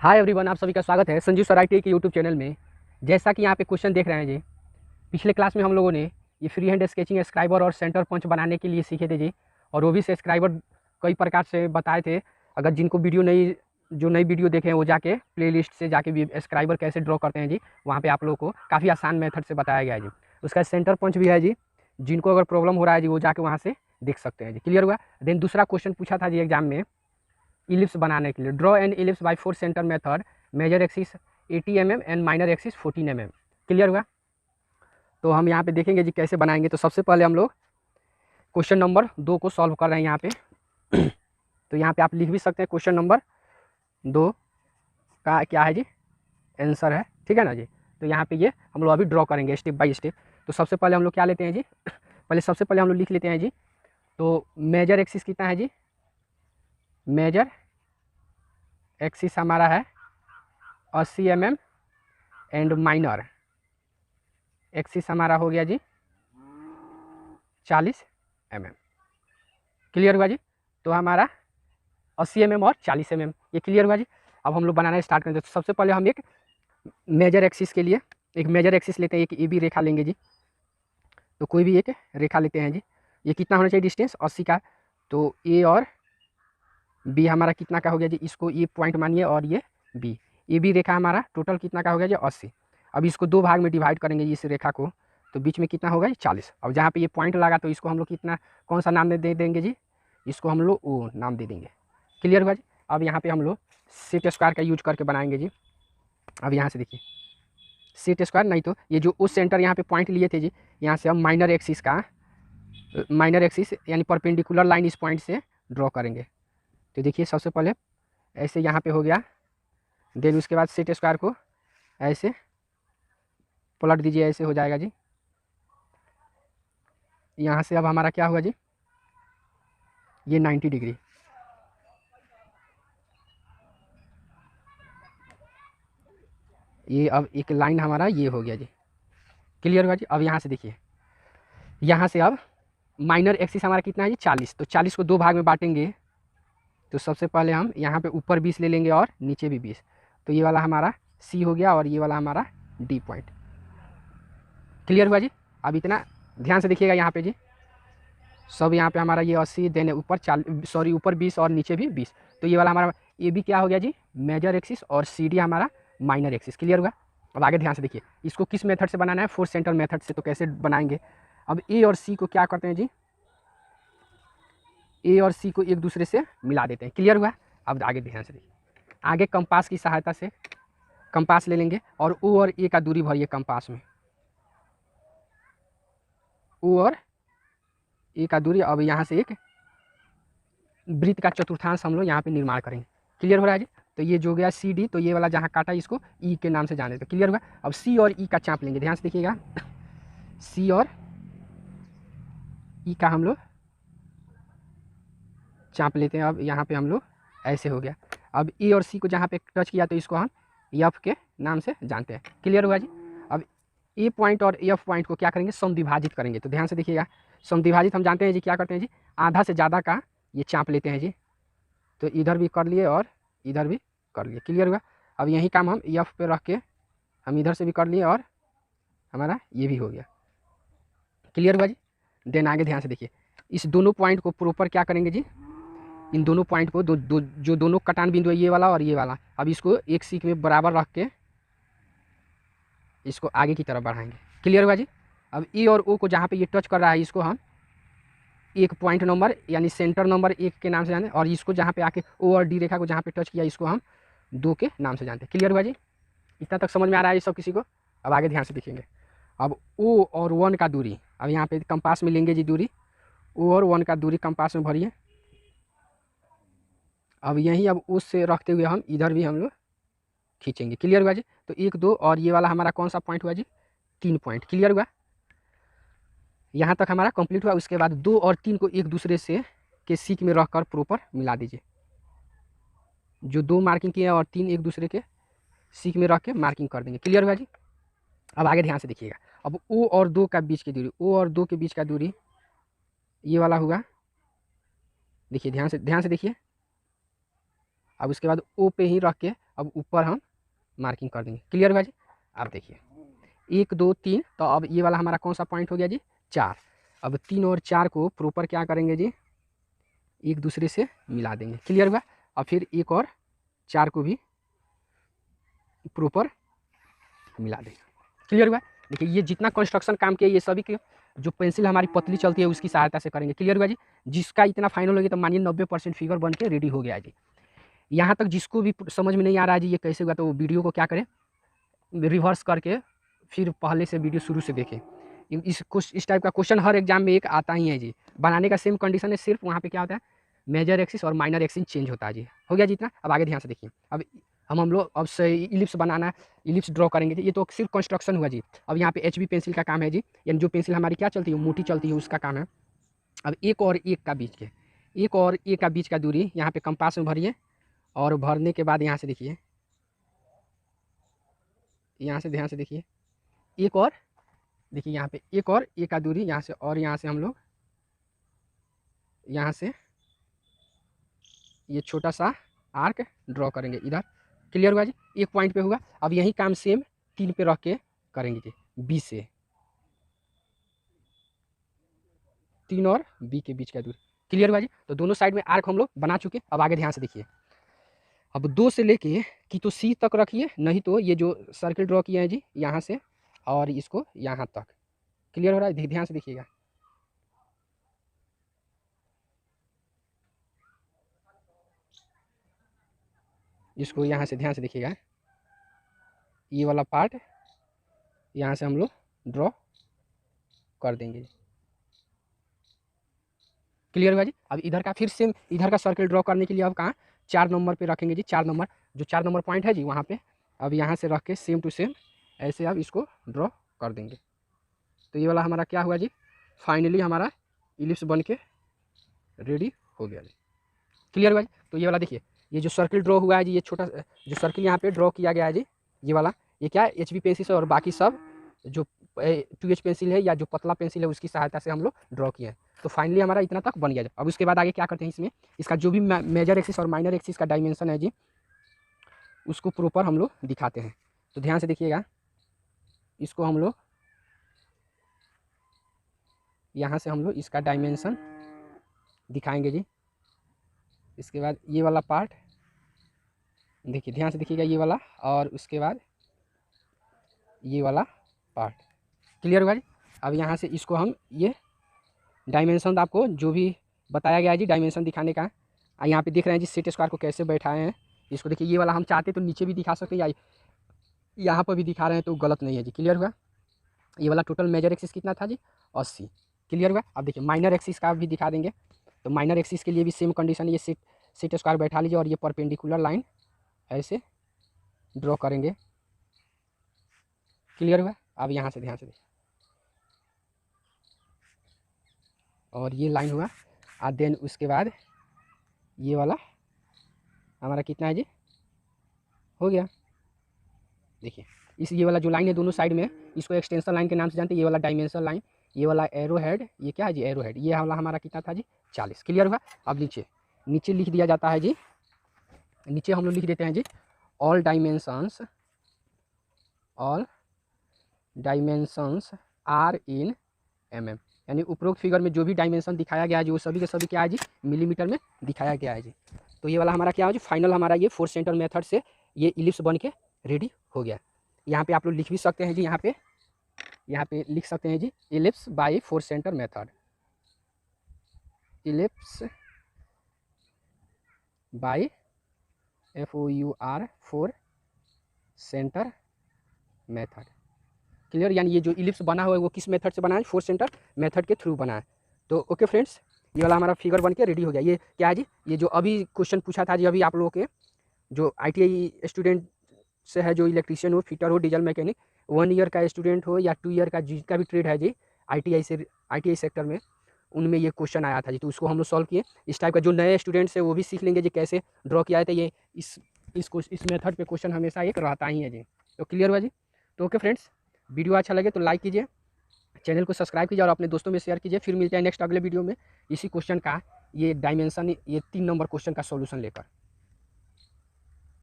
Hi everyone, आप सभी का स्वागत है संजीव सर IT के यूट्यूब चैनल में। जैसा कि यहाँ पे क्वेश्चन देख रहे हैं जी, पिछले क्लास में हम लोगों ने ये फ्री हैंड स्केचिंग स्क्राइबर और सेंटर पंच बनाने के लिए सीखे थे जी। और वो भी से स्क्राइबर कई प्रकार से बताए थे। अगर जिनको वीडियो नई वीडियो देखे हैं वो जाके प्लेलिस्ट से जाके भी स्क्राइबर कैसे ड्रॉ करते हैं जी, वहाँ पर आप लोगों को काफ़ी आसान मेथड से बताया गया है जी। उसका सेंटर पंच भी है जी, जिनको अगर प्रॉब्लम हो रहा है जी वो जाके वहाँ से देख सकते हैं जी। क्लियर हुआ। देन दूसरा क्वेश्चन पूछा था जी एग्जाम में, इलिप्स बनाने के लिए draw an ellipse by 4 centre method, major axis 80 mm and minor axis 14 mm। Clear हुआ। तो हम यहाँ पे देखेंगे जी कैसे बनाएंगे। तो सबसे पहले हम लोग क्वेश्चन नंबर 2 को सॉल्व कर रहे हैं यहाँ पे। तो यहाँ पे आप लिख भी सकते हैं क्वेश्चन नंबर 2 का क्या है जी, आंसर है, ठीक है ना जी। तो यहाँ पे ये हम लोग अभी ड्रॉ करेंगे स्टेप बाय स्टेप। तो सबसे पहले हम लोग क्या लेते हैं जी, सबसे पहले हम लोग लिख लेते हैं जी। तो मेजर एक्सिस कितना है जी, मेजर एक्सिस हमारा है 80 mm एंड माइनर एक्सिस हमारा हो गया जी 40 mm। क्लियर हुआ जी। तो हमारा 80 mm और 40 mm ये क्लियर हुआ जी। अब हम लोग बनाना स्टार्ट करेंगे। तो सबसे पहले हम एक मेजर एक्सिस के लिए एक मेजर एक्सिस लेते हैं, एक AB रेखा लेंगे जी। तो कोई भी एक रेखा लेते हैं जी। ये कितना होना चाहिए डिस्टेंस, 80 का। तो A और B हमारा कितना का हो गया जी, इसको ये पॉइंट मानिए और ये B। AB रेखा हमारा टोटल कितना का हो गया जी, 80। अब इसको दो भाग में डिवाइड करेंगे इस रेखा को, तो बीच में कितना होगा जी, 40। अब जहाँ पे ये पॉइंट लगा तो इसको हम लोग कितना, कौन सा नाम दे देंगे जी, इसको हम लोग O नाम दे देंगे। क्लियर हुआ जी। अब यहाँ पे हम लोग सेट स्क्वायर का यूज करके बनाएंगे जी। अब यहाँ से देखिए सेट स्क्वायर नहीं तो ये जो उस सेंटर यहाँ पे पॉइंट लिए थे जी, यहाँ से हम माइनर एक्सिस यानी परपेंडिकुलर लाइन इस पॉइंट से ड्रॉ करेंगे। तो देखिए सबसे पहले ऐसे यहाँ पे हो गया, देन उसके बाद सेट स्क्वायर को ऐसे पलट दीजिए, ऐसे हो जाएगा जी। यहाँ से अब हमारा क्या हुआ जी, ये 90 डिग्री। ये अब एक लाइन हमारा ये हो गया जी। क्लियर हुआ जी। अब यहाँ से देखिए, यहाँ से अब माइनर एक्सिस हमारा कितना है जी, 40। तो 40 को दो भाग में बांटेंगे। तो सबसे पहले हम यहाँ पे ऊपर 20 ले लेंगे और नीचे भी 20। तो ये वाला हमारा C हो गया और ये वाला हमारा D पॉइंट। क्लियर हुआ जी। अब इतना ध्यान से देखिएगा यहाँ पे जी, सब यहाँ पे हमारा ये 80, देन ऊपर 20 और नीचे भी 20। तो ये वाला हमारा AB क्या हो गया जी, मेजर एक्सिस, और CD हमारा माइनर एक्सिस। क्लियर हुआ। अब आगे ध्यान से देखिए, इसको किस मेथड से बनाना है, 4 सेंटर मेथड से। तो कैसे बनाएंगे, अब A और C को क्या करते हैं जी, A और C को एक दूसरे से मिला देते हैं। क्लियर हुआ। अब आगे ध्यान से देखिए, आगे कंपास की सहायता से कंपास ले लेंगे और O और A का दूरी भरिए कंपास में, O और A का दूरी। अब यहाँ से एक वृत्त का चतुर्थांश हम लोग यहाँ पे निर्माण करेंगे। क्लियर हो रहा है जी। तो ये जो गया CD, तो ये वाला जहाँ काटा इसको E के नाम से जाने देते। क्लियर हुआ। अब C और E का चाप लेंगे, ध्यान से देखिएगा, C और E का हम लोग चाप लेते हैं। अब यहाँ पे हम लोग ऐसे हो गया। अब E और C को जहाँ पे टच किया तो इसको हम F के नाम से जानते हैं। क्लियर हुआ जी। अब A पॉइंट और F पॉइंट को क्या करेंगे, समद्विभाजित करेंगे। तो ध्यान से देखिएगा, समद्विभाजित हम जानते हैं जी क्या करते हैं जी, आधा से ज़्यादा का ये चाप लेते हैं जी। तो इधर भी कर लिए और इधर भी कर लिए। क्लियर हुआ। अब यही काम हम F पे रख के हम इधर से भी कर लिए और हमारा ये भी हो गया। क्लियर हुआ जी। देन आगे ध्यान से देखिए, इस दोनों पॉइंट को प्रॉपर क्या करेंगे जी, इन दोनों पॉइंट को जो दोनों कटान बिंदु है, ये वाला और ये वाला, अब इसको एक सीख में बराबर रख के इसको आगे की तरफ बढ़ाएंगे। क्लियर हुआ जी। अब E और O को जहाँ पे ये टच कर रहा है इसको हम एक पॉइंट नंबर यानी सेंटर नंबर 1 के नाम से जानते हैं, और इसको जहाँ पे आके O और D रेखा को जहाँ पे टच किया इसको हम 2 के नाम से जानते हैं। क्लियर हुआ जी। इतना तक समझ में आ रहा है ये सब किसी को। अब आगे ध्यान से देखेंगे, अब O और 1 का दूरी, अब यहाँ पे कंपास में लेंगे जी दूरी, O और 1 का दूरी कंपास में भरिए। अब यहीं अब उस से रखते हुए हम इधर भी हम लोग खींचेंगे। क्लियर हुआ जी। तो 1 2 और ये वाला हमारा कौन सा पॉइंट हुआ जी, 3 पॉइंट। क्लियर हुआ। यहाँ तक हमारा कंप्लीट हुआ। उसके बाद 2 और 3 को एक दूसरे से के सीख में रखकर प्रॉपर मिला दीजिए। जो 2 मार्किंग किए और 3 एक दूसरे के सीख में रख के मार्किंग कर देंगे। क्लियर हुआ जी। अब आगे ध्यान से देखिएगा, अब O और 2 का बीच की दूरी, O और 2 के बीच का दूरी ये वाला हुआ। देखिए ध्यान से देखिए। अब उसके बाद O पे ही रख के अब ऊपर हम मार्किंग कर देंगे। क्लियर हुआ जी। अब देखिए 1 2 3, तो अब ये वाला हमारा कौन सा पॉइंट हो गया जी, 4। अब 3 और 4 को प्रॉपर क्या करेंगे जी, एक दूसरे से मिला देंगे। क्लियर हुआ। और फिर 1 और 4 को भी प्रॉपर मिला देंगे। क्लियर हुआ। देखिए ये जितना कंस्ट्रक्शन काम किया ये सभी के जो पेंसिल हमारी पतली चलती है उसकी सहायता से करेंगे। क्लियर हुआ जी। जिसका इतना फाइनल हो गया तो मानिए 90% फिगर बन के रेडी हो गया जी। यहाँ तक जिसको भी समझ में नहीं आ रहा है जी ये कैसे हुआ, तो वीडियो को क्या करें, रिवर्स करके फिर पहले से वीडियो शुरू से देखें। इस टाइप का क्वेश्चन हर एग्जाम में एक आता ही है जी। बनाने का सेम कंडीशन है, सिर्फ वहाँ पे क्या होता है, मेजर एक्सिस और माइनर एक्सिस चेंज होता है जी। हो गया जी इतना। अब आगे ध्यान से देखिए। अब हम लोग अब से इलिप्स बनाना, इलिप्स ड्रॉ करेंगे जी। ये तो सिर्फ कंस्ट्रक्शन हुआ जी। अब यहाँ पे HB पेंसिल का काम है जी, यानी जो पेंसिल हमारी क्या चलती है, मोटी चलती है, उसका काम है। अब एक और एक का बीच के, एक और एक का बीच का दूरी यहाँ पे कंपास में भरिए, और भरने के बाद यहाँ से देखिए, यहाँ से ध्यान से देखिए, एक और देखिए यहाँ पे एक और एक का दूरी यहाँ से, और यहाँ से हम लोग यहाँ से ये छोटा सा आर्क ड्रॉ करेंगे इधर। क्लियर हुआ जी। एक पॉइंट पे हुआ। अब यही काम सेम 3 पे रख के करेंगे जी। बी से 3 और बी के बीच का दूरी। क्लियर हुआ जी। तो दोनों साइड में आर्क हम लोग बना चुके। अब आगे ध्यान से देखिए। अब 2 से लेके कि तो सी तक रखिए, नहीं तो ये जो सर्किल ड्रॉ किए हैं जी यहाँ से और इसको यहाँ तक। क्लियर हो रहा है। ध्यान से देखिएगा। इसको यहाँ से ध्यान से देखिएगा, ये वाला पार्ट यहाँ से हम लोग ड्रॉ कर देंगे। क्लियर हुआ जी। अब इधर का फिर सेम, इधर का सर्कल ड्रॉ करने के लिए अब कहाँ 4 नंबर पे रखेंगे जी। 4 नंबर, जो 4 नंबर पॉइंट है जी वहाँ पे अब यहाँ से रख के सेम टू सेम ऐसे अब इसको ड्रॉ कर देंगे। तो ये वाला हमारा क्या हुआ जी, फाइनली हमारा इलिप्स बन के रेडी हो गया जी। क्लियर हुआ जी। तो ये वाला देखिए, ये जो सर्किल ड्रॉ हुआ है जी, ये छोटा जो सर्किल यहाँ पे ड्रॉ किया गया है जी, ये वाला ये क्या है, HB पेंसिल से, और बाकी सब जो 2H पेंसिल है या जो पतला पेंसिल है उसकी सहायता से हम लोग ड्रॉ किए हैं। तो फाइनली हमारा इतना तक बन गया। अब उसके बाद आगे क्या करते हैं, इसमें इसका जो भी मेजर एक्सिस और माइनर एक्सिस का डायमेंशन है जी उसको प्रॉपर हम लोग दिखाते हैं। तो ध्यान से देखिएगा, इसको हम लोग यहाँ से हम लोग इसका डायमेंशन दिखाएंगे जी। इसके बाद ये वाला पार्ट देखिए, ध्यान से देखिएगा, ये वाला, और उसके बाद ये वाला पार्ट। क्लियर हुआ जी। अब यहाँ से इसको हम ये डायमेंशन आपको जो भी बताया गया है जी डायमेंशन दिखाने का, यहाँ पे देख रहे हैं जी सेट स्क्वायर को कैसे बैठाए हैं। इसको देखिए, ये वाला हम चाहते तो नीचे भी दिखा सकते हैं या यहाँ पर भी दिखा रहे हैं तो गलत नहीं है जी। क्लियर हुआ। ये वाला टोटल मेजर एक्सिस कितना था जी, 80। क्लियर हुआ। अब देखिए माइनर एक्सिस का भी दिखा देंगे। तो माइनर एक्सिस के लिए भी सेम कंडीशन, ये सेट स्क्वायर बैठा लीजिए और ये परपेंडिकुलर लाइन ऐसे ड्रॉ करेंगे। क्लियर हुआ। अब यहाँ से ध्यान से देखिए, और ये लाइन हुआ। और देन उसके बाद ये वाला हमारा कितना है जी, हो गया। देखिए इस ये वाला जो लाइन है दोनों साइड में, इसको एक्सटेंशन लाइन के नाम से जानते हैं। ये वाला डायमेंशन लाइन, ये वाला एरो हेड, ये क्या है जी, एरो हेड। ये वाला हमारा कितना था जी, 40। क्लियर हुआ। अब नीचे नीचे लिख दिया जाता है जी, नीचे हम लोग लिख देते हैं जी, all dimensions are in mm, यानी उपरोक्त फिगर में जो भी डायमेंशन दिखाया गया है जी वो सभी के सभी क्या है जी, मिलीमीटर में दिखाया गया है जी। तो ये वाला हमारा क्या है जी, फाइनल हमारा ये 4 सेंटर मेथड से ये इलिप्स बन के रेडी हो गया। यहाँ पे आप लोग लिख भी सकते हैं जी, यहाँ पे लिख सकते हैं जी, ellipse by 4 centre method, ellipse by FOUR 4 centre method. Clear. यानी ये जो इलिप्स बना हुआ है वो किस मेथड से बना है, 4 सेंटर मेथड के थ्रू बना है। तो ओके फ्रेंड्स, ये वाला हमारा फिगर बन के रेडी हो गया। ये क्या है जी, ये जो अभी क्वेश्चन पूछा था जी अभी आप लोगों के जो ITI स्टूडेंट से है, जो इलेक्ट्रीशियन हो, फिटर हो, डीजल मैकेनिक, 1 ईयर का स्टूडेंट हो या 2 ईयर का जिसका भी ट्रेड है जी ITI सेक्टर में, उनमें ये क्वेश्चन आया था जी। तो उसको हम लोग सॉल्व किए। इस टाइप का जो नए स्टूडेंट्स है वो भी सीख लेंगे जी कैसे ड्रॉ किया है। तो ये इस मेथड पे क्वेश्चन हमेशा एक रहता ही है जी। तो क्लियर हुआ जी। तो ओके फ्रेंड्स, वीडियो अच्छा लगे तो लाइक कीजिए, चैनल को सब्सक्राइब कीजिए और अपने दोस्तों में शेयर कीजिए। फिर मिलते हैं नेक्स्ट अगले वीडियो में इसी क्वेश्चन का, ये डायमेंशन, ये 3 नंबर क्वेश्चन का सॉल्यूशन लेकर।